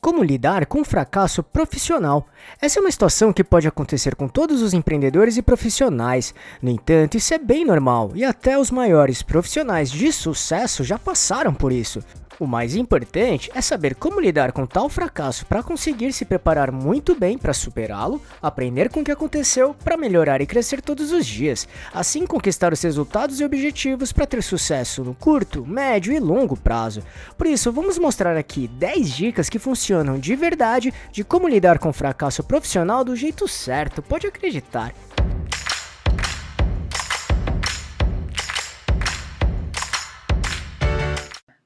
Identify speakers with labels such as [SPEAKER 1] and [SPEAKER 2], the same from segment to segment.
[SPEAKER 1] Como lidar com o fracasso profissional? Essa é uma situação que pode acontecer com todos os empreendedores e profissionais. No entanto, isso é bem normal e até os maiores profissionais de sucesso já passaram por isso. O mais importante é saber como lidar com tal fracasso para conseguir se preparar muito bem para superá-lo, aprender com o que aconteceu para melhorar e crescer todos os dias, assim conquistar os resultados e objetivos para ter sucesso no curto, médio e longo prazo. Por isso, vamos mostrar aqui 10 dicas que funcionam de verdade de como lidar com o fracasso profissional do jeito certo, pode acreditar.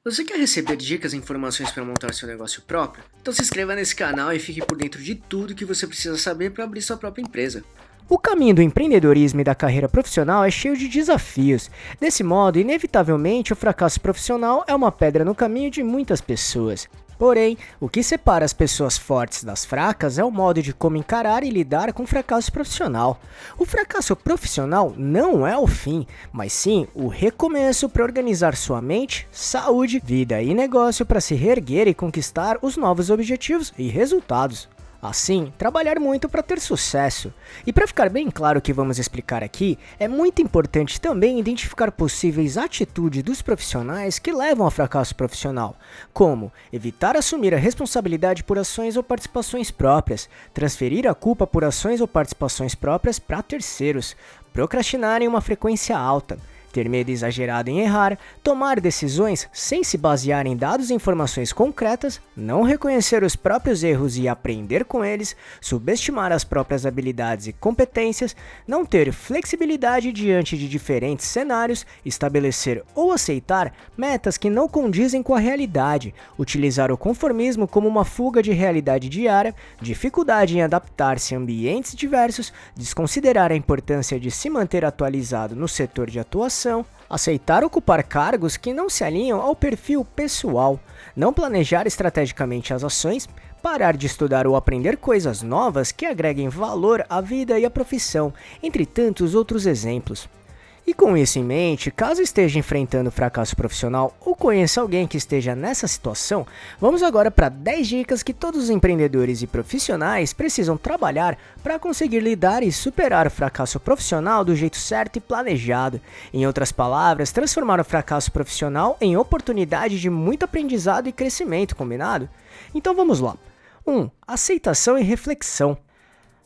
[SPEAKER 1] Você quer receber dicas e informações para montar seu negócio próprio? Então se inscreva nesse canal e fique por dentro de tudo que você precisa saber para abrir sua própria empresa. O caminho do empreendedorismo e da carreira profissional é cheio de desafios. Desse modo, inevitavelmente, o fracasso profissional é uma pedra no caminho de muitas pessoas. Porém, o que separa as pessoas fortes das fracas é o modo de como encarar e lidar com o fracasso profissional. O fracasso profissional não é o fim, mas sim o recomeço para organizar sua mente, saúde, vida e negócio para se reerguer e conquistar os novos objetivos e resultados. Assim, trabalhar muito para ter sucesso. E para ficar bem claro o que vamos explicar aqui, é muito importante também identificar possíveis atitudes dos profissionais que levam ao fracasso profissional, como evitar assumir a responsabilidade por ações ou participações próprias, transferir a culpa por ações ou participações próprias para terceiros, procrastinar em uma frequência alta, ter medo exagerado em errar, tomar decisões sem se basear em dados e informações concretas, não reconhecer os próprios erros e aprender com eles, subestimar as próprias habilidades e competências, não ter flexibilidade diante de diferentes cenários, estabelecer ou aceitar metas que não condizem com a realidade, utilizar o conformismo como uma fuga de realidade diária, dificuldade em adaptar-se a ambientes diversos, desconsiderar a importância de se manter atualizado no setor de atuação, aceitar ocupar cargos que não se alinham ao perfil pessoal, não planejar estrategicamente as ações, parar de estudar ou aprender coisas novas que agreguem valor à vida e à profissão, entre tantos outros exemplos. E com isso em mente, caso esteja enfrentando fracasso profissional ou conheça alguém que esteja nessa situação, vamos agora para 10 dicas que todos os empreendedores e profissionais precisam trabalhar para conseguir lidar e superar o fracasso profissional do jeito certo e planejado. Em outras palavras, transformar o fracasso profissional em oportunidade de muito aprendizado e crescimento, combinado? Então vamos lá. 1. Aceitação e reflexão.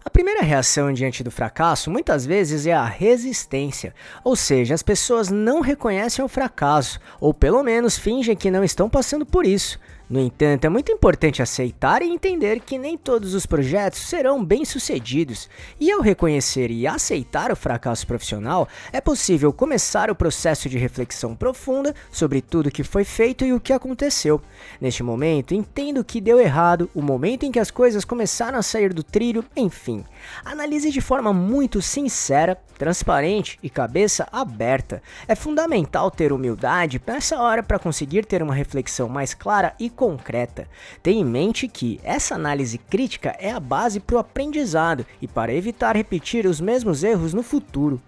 [SPEAKER 1] A primeira reação diante do fracasso muitas vezes é a resistência, ou seja, as pessoas não reconhecem o fracasso, ou pelo menos fingem que não estão passando por isso. No entanto, é muito importante aceitar e entender que nem todos os projetos serão bem-sucedidos, e ao reconhecer e aceitar o fracasso profissional, é possível começar o processo de reflexão profunda sobre tudo que foi feito e o que aconteceu. Neste momento, entenda o que deu errado, o momento em que as coisas começaram a sair do trilho, enfim. Analise de forma muito sincera, transparente e cabeça aberta. É fundamental ter humildade nessa hora para conseguir ter uma reflexão mais clara e concreta. Tenha em mente que essa análise crítica é a base para o aprendizado e para evitar repetir os mesmos erros no futuro.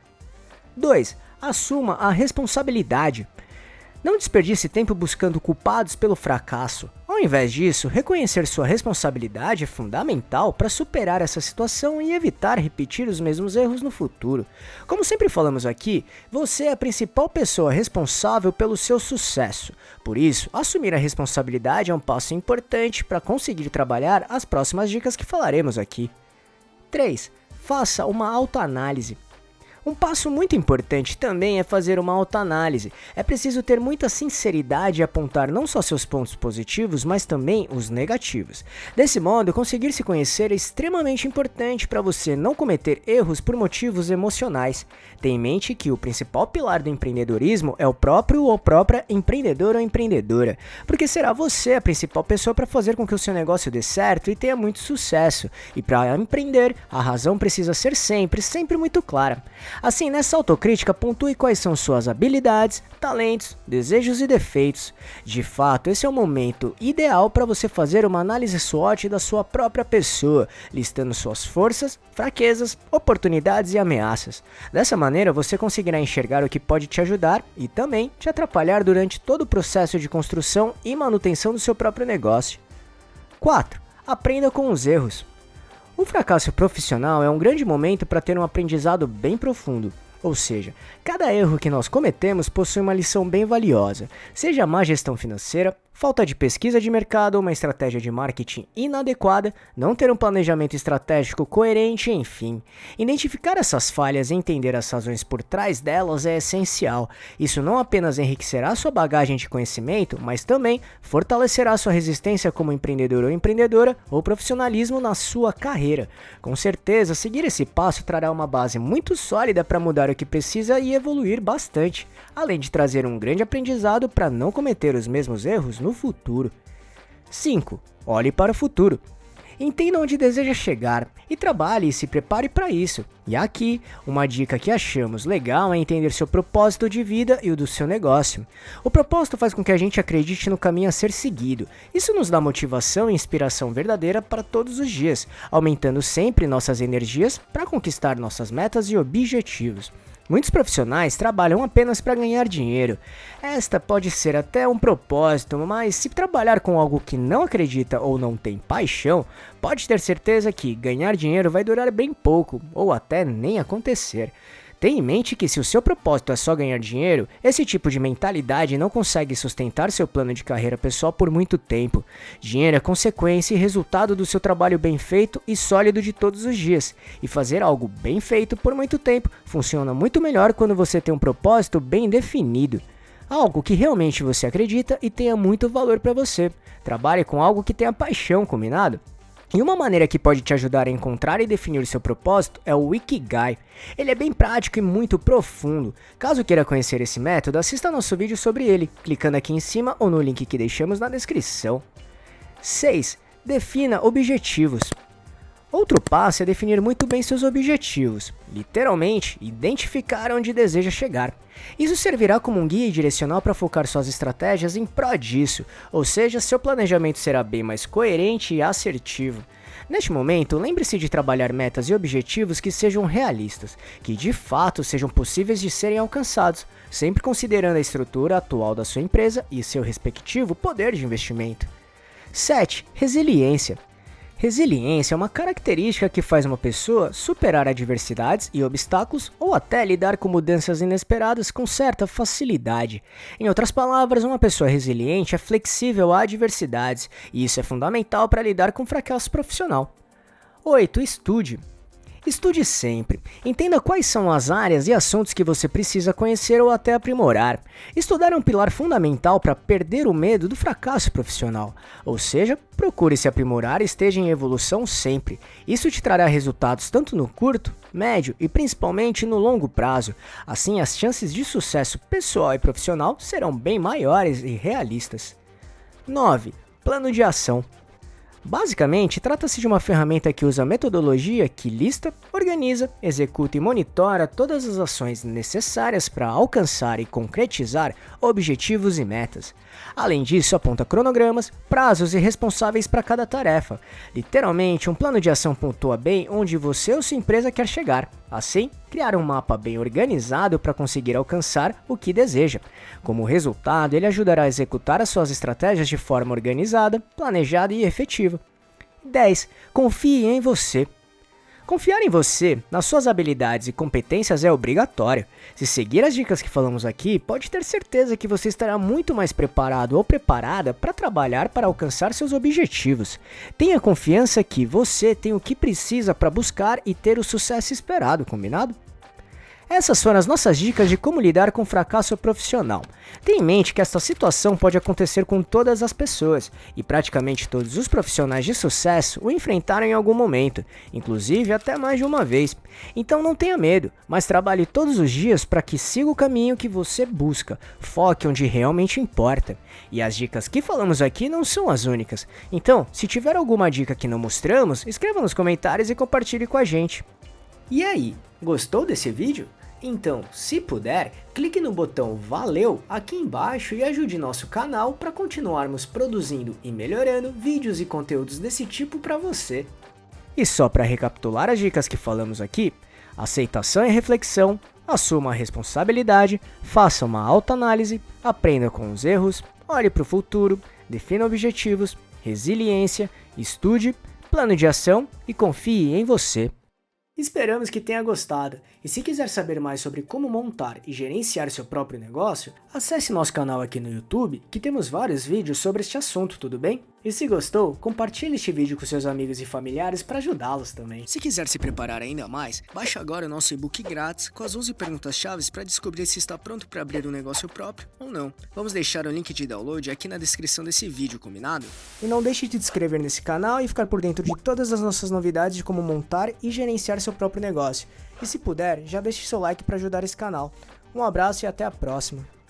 [SPEAKER 1] 2. Assuma a responsabilidade. Não desperdice tempo buscando culpados pelo fracasso. Ao invés disso, reconhecer sua responsabilidade é fundamental para superar essa situação e evitar repetir os mesmos erros no futuro. Como sempre falamos aqui, você é a principal pessoa responsável pelo seu sucesso. Por isso, assumir a responsabilidade é um passo importante para conseguir trabalhar as próximas dicas que falaremos aqui. 3. Faça uma autoanálise. Um passo muito importante também é fazer uma autoanálise. É preciso ter muita sinceridade e apontar não só seus pontos positivos, mas também os negativos. Desse modo, conseguir se conhecer é extremamente importante para você não cometer erros por motivos emocionais. Tenha em mente que o principal pilar do empreendedorismo é o próprio ou própria empreendedor ou empreendedora, porque será você a principal pessoa para fazer com que o seu negócio dê certo e tenha muito sucesso. E para empreender, a razão precisa ser sempre muito clara. Assim, nessa autocrítica, pontue quais são suas habilidades, talentos, desejos e defeitos. De fato, esse é o momento ideal para você fazer uma análise SWOT da sua própria pessoa, listando suas forças, fraquezas, oportunidades e ameaças. Dessa maneira, você conseguirá enxergar o que pode te ajudar e também te atrapalhar durante todo o processo de construção e manutenção do seu próprio negócio. 4. Aprenda com os erros. O fracasso profissional é um grande momento para ter um aprendizado bem profundo. Ou seja, cada erro que nós cometemos possui uma lição bem valiosa, seja má gestão financeira, falta de pesquisa de mercado ou uma estratégia de marketing inadequada, não ter um planejamento estratégico coerente, enfim. Identificar essas falhas e entender as razões por trás delas é essencial. Isso não apenas enriquecerá sua bagagem de conhecimento, mas também fortalecerá sua resistência como empreendedor ou empreendedora ou profissionalismo na sua carreira. Com certeza, seguir esse passo trará uma base muito sólida para mudar o que precisa e evoluir bastante, além de trazer um grande aprendizado para não cometer os mesmos erros no futuro. 5. Olhe para o futuro. Entenda onde deseja chegar e trabalhe e se prepare para isso. E aqui, uma dica que achamos legal é entender seu propósito de vida e o do seu negócio. O propósito faz com que a gente acredite no caminho a ser seguido. Isso nos dá motivação e inspiração verdadeira para todos os dias, aumentando sempre nossas energias para conquistar nossas metas e objetivos. Muitos profissionais trabalham apenas para ganhar dinheiro. Esta pode ser até um propósito, mas se trabalhar com algo que não acredita ou não tem paixão, pode ter certeza que ganhar dinheiro vai durar bem pouco, ou até nem acontecer. Tenha em mente que se o seu propósito é só ganhar dinheiro, esse tipo de mentalidade não consegue sustentar seu plano de carreira pessoal por muito tempo. Dinheiro é consequência e resultado do seu trabalho bem feito e sólido de todos os dias. E fazer algo bem feito por muito tempo funciona muito melhor quando você tem um propósito bem definido. Algo que realmente você acredita e tenha muito valor para você. Trabalhe com algo que tenha paixão, combinado? E uma maneira que pode te ajudar a encontrar e definir o seu propósito é o Ikigai. Ele é bem prático e muito profundo. Caso queira conhecer esse método, assista nosso vídeo sobre ele, clicando aqui em cima ou no link que deixamos na descrição. 6. Defina objetivos. Outro passo é definir muito bem seus objetivos, literalmente, identificar onde deseja chegar. Isso servirá como um guia direcional para focar suas estratégias em prol disso, ou seja, seu planejamento será bem mais coerente e assertivo. Neste momento, lembre-se de trabalhar metas e objetivos que sejam realistas, que de fato sejam possíveis de serem alcançados, sempre considerando a estrutura atual da sua empresa e seu respectivo poder de investimento. 7. Resiliência. Resiliência é uma característica que faz uma pessoa superar adversidades e obstáculos ou até lidar com mudanças inesperadas com certa facilidade. Em outras palavras, uma pessoa resiliente é flexível a adversidades e isso é fundamental para lidar com fracasso profissional. 8. Estude. Estude sempre. Entenda quais são as áreas e assuntos que você precisa conhecer ou até aprimorar. Estudar é um pilar fundamental para perder o medo do fracasso profissional. Ou seja, procure se aprimorar e esteja em evolução sempre. Isso te trará resultados tanto no curto, médio e principalmente no longo prazo. Assim, as chances de sucesso pessoal e profissional serão bem maiores e realistas. 9. Plano de ação. Basicamente, trata-se de uma ferramenta que usa a metodologia que lista, organiza, executa e monitora todas as ações necessárias para alcançar e concretizar objetivos e metas. Além disso, aponta cronogramas, prazos e responsáveis para cada tarefa. Literalmente, um plano de ação pontua bem onde você ou sua empresa quer chegar. Assim, criar um mapa bem organizado para conseguir alcançar o que deseja. Como resultado, ele ajudará a executar as suas estratégias de forma organizada, planejada e efetiva. 10. Confie em você. Confiar em você, nas suas habilidades e competências é obrigatório. Se seguir as dicas que falamos aqui, pode ter certeza que você estará muito mais preparado ou preparada para trabalhar para alcançar seus objetivos. Tenha confiança que você tem o que precisa para buscar e ter o sucesso esperado, combinado? Essas foram as nossas dicas de como lidar com o fracasso profissional. Tenha em mente que esta situação pode acontecer com todas as pessoas, e praticamente todos os profissionais de sucesso o enfrentaram em algum momento, inclusive até mais de uma vez. Então não tenha medo, mas trabalhe todos os dias para que siga o caminho que você busca, foque onde realmente importa. E as dicas que falamos aqui não são as únicas, então se tiver alguma dica que não mostramos, escreva nos comentários e compartilhe com a gente. E aí, gostou desse vídeo? Então, se puder, clique no botão Valeu aqui embaixo e ajude nosso canal para continuarmos produzindo e melhorando vídeos e conteúdos desse tipo para você. E só para recapitular as dicas que falamos aqui, aceitação e reflexão, assuma a responsabilidade, faça uma autoanálise, aprenda com os erros, olhe para o futuro, defina objetivos, resiliência, Estude, plano de ação e confie em você. Esperamos que tenha gostado, e se quiser saber mais sobre como montar e gerenciar seu próprio negócio, acesse nosso canal aqui no YouTube, que temos vários vídeos sobre este assunto, tudo bem? E se gostou, compartilhe este vídeo com seus amigos e familiares para ajudá-los também. Se quiser se preparar ainda mais, baixe agora o nosso e-book grátis com as 11 perguntas-chave para descobrir se está pronto para abrir um negócio próprio ou não. Vamos deixar o link de download aqui na descrição desse vídeo, combinado? E não deixe de se inscrever nesse canal e ficar por dentro de todas as nossas novidades de como montar e gerenciar seu próprio negócio. E se puder, já deixe seu like para ajudar esse canal. Um abraço e até a próxima.